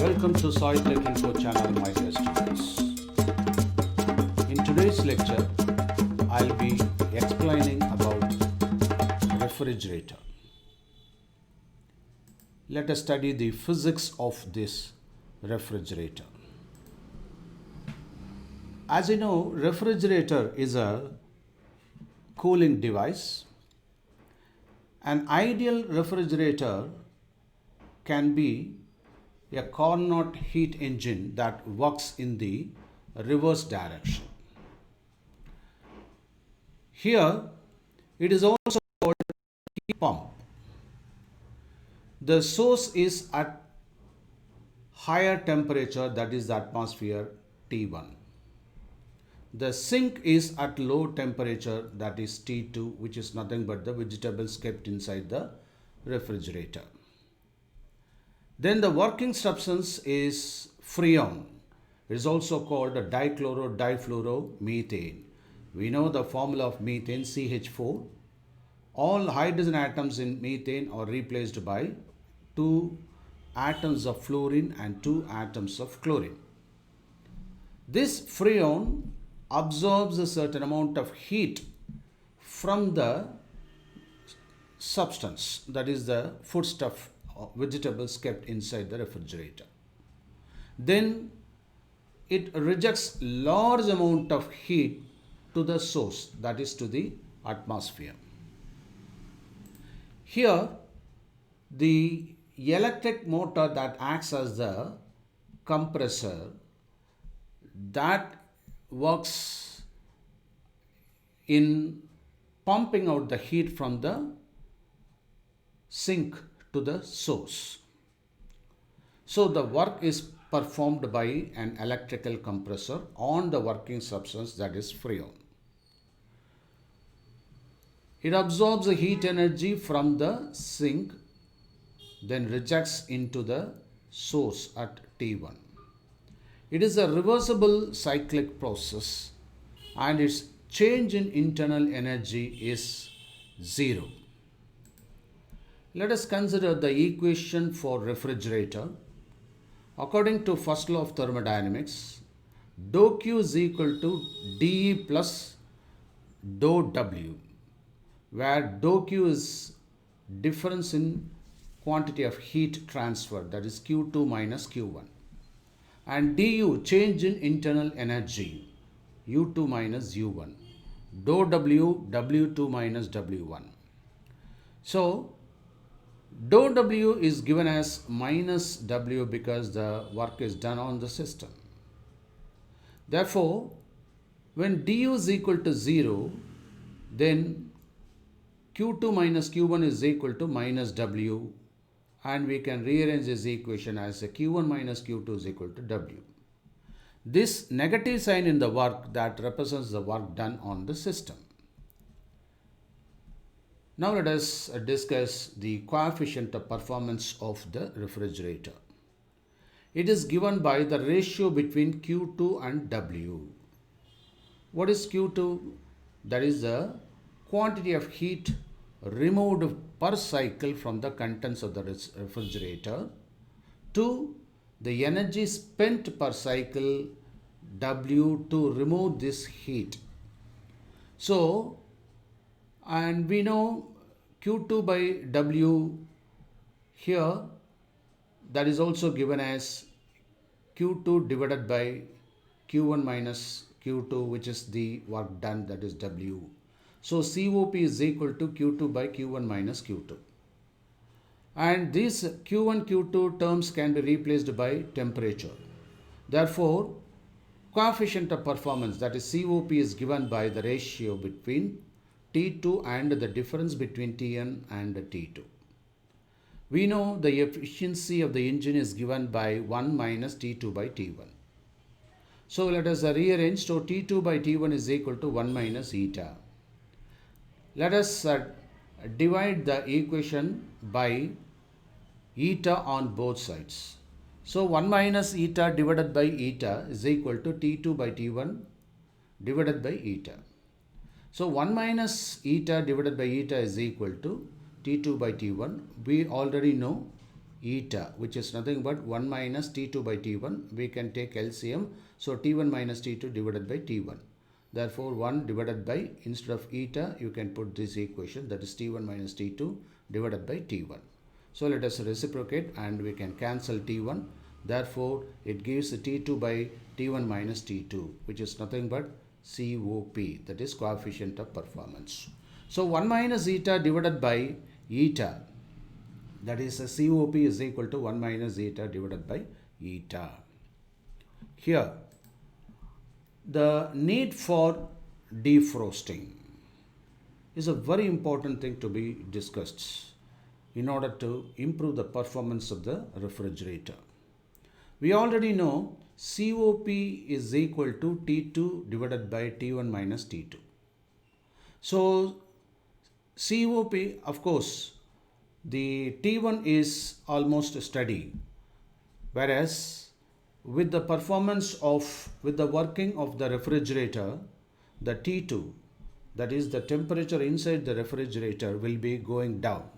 Welcome to Saitechinfo channel, my dear students. In today's lecture, I'll be explaining about refrigerator. Let us study the physics of this refrigerator. As you know, refrigerator is a cooling device. An ideal refrigerator can be a Carnot heat engine that works in the reverse direction. Here, it is also called heat pump. The source is at higher temperature, that is the atmosphere T1. The sink is at low temperature, that is T2, which is nothing but the vegetables kept inside the refrigerator. Then the working substance is freon. It is also called a dichloro-difluoromethane. We know the formula of methane, CH4. All hydrogen atoms in methane are replaced by 2 atoms of fluorine and 2 atoms of chlorine. This freon absorbs a certain amount of heat from the substance, that is the foodstuff, vegetables kept inside the refrigerator. Then it rejects large amount of heat to the source, that is to the atmosphere. Here, the electric motor that acts as the compressor, that works in pumping out the heat from the sink to the source. So the work is performed by an electrical compressor on the working substance, that is freon. It absorbs the heat energy from the sink, then rejects into the source at T1. It is a reversible cyclic process and its change in internal energy is 0. Let us consider the equation for refrigerator. According to first law of thermodynamics, dou Q is equal to dE plus dou W, where dou Q is difference in quantity of heat transferred, that is Q2 minus Q1, and du, change in internal energy, U2 minus U1, dou W, W2 minus W1. So dou W is given as minus W because the work is done on the system. Therefore, when du is equal to 0, then Q2 minus Q1 is equal to minus W, and we can rearrange this equation as a Q1 minus Q2 is equal to W. This negative sign in the work, that represents the work done on the system. Now let us discuss the coefficient of performance of the refrigerator. It is given by the ratio between Q2 and W. What is Q2? That is the quantity of heat removed per cycle from the contents of the refrigerator to the energy spent per cycle, W, to remove this heat. So, and we know Q2 by W here, that is also given as Q2 divided by Q1 minus Q2, which is the work done, that is W. So COP is equal to Q2 by Q1 minus Q2. And these Q1, Q2 terms can be replaced by temperature. Therefore, coefficient of performance, that is COP, is given by the ratio between T2 and the difference between Tn and T2. We know the efficiency of the engine is given by 1 minus T2 by T1. So let us rearrange. So T2 by T1 is equal to 1 minus eta. Let us divide the equation by eta on both sides. So 1 minus eta divided by eta is equal to T2 by T1 divided by eta. So 1 minus eta divided by eta is equal to T2 by T1. We already know eta, which is nothing but 1 minus T2 by T1. We can take LCM. So T1 minus T2 divided by T1. Therefore, 1 divided by, instead of eta, you can put this equation, that is T1 minus T2 divided by T1. So let us reciprocate and we can cancel T1. Therefore, it gives T2 by T1 minus T2, which is nothing but COP, that is coefficient of performance. So 1 minus eta divided by eta, that is a COP is equal to 1 minus eta divided by eta. Here, the need for defrosting is a very important thing to be discussed in order to improve the performance of the refrigerator. We already know COP is equal to T2 divided by T1 minus T2. So COP, of course, the T1 is almost steady, whereas with the working of the refrigerator, the T2, that is the temperature inside the refrigerator, will be going down.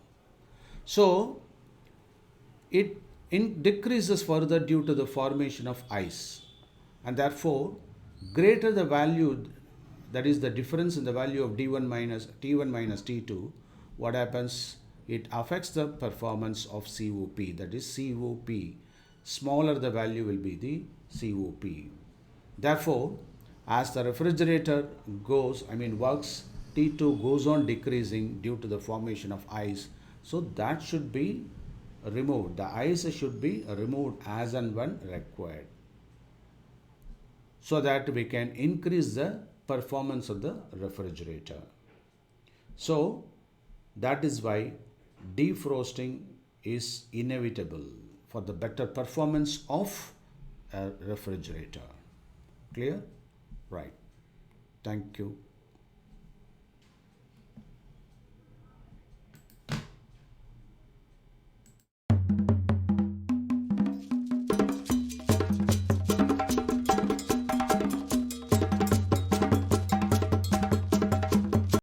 So it decreases further due to the formation of ice, and therefore greater the value, that is the difference in the value of T1 minus T2, what happens? It affects the performance of COP, that is COP. Smaller the value will be the COP. Therefore, as the refrigerator works, T2 goes on decreasing due to the formation of ice. So that should be removed. The ice should be removed as and when required, so that we can increase the performance of the refrigerator. So that is why defrosting is inevitable for the better performance of a refrigerator. Clear? Right. Thank you.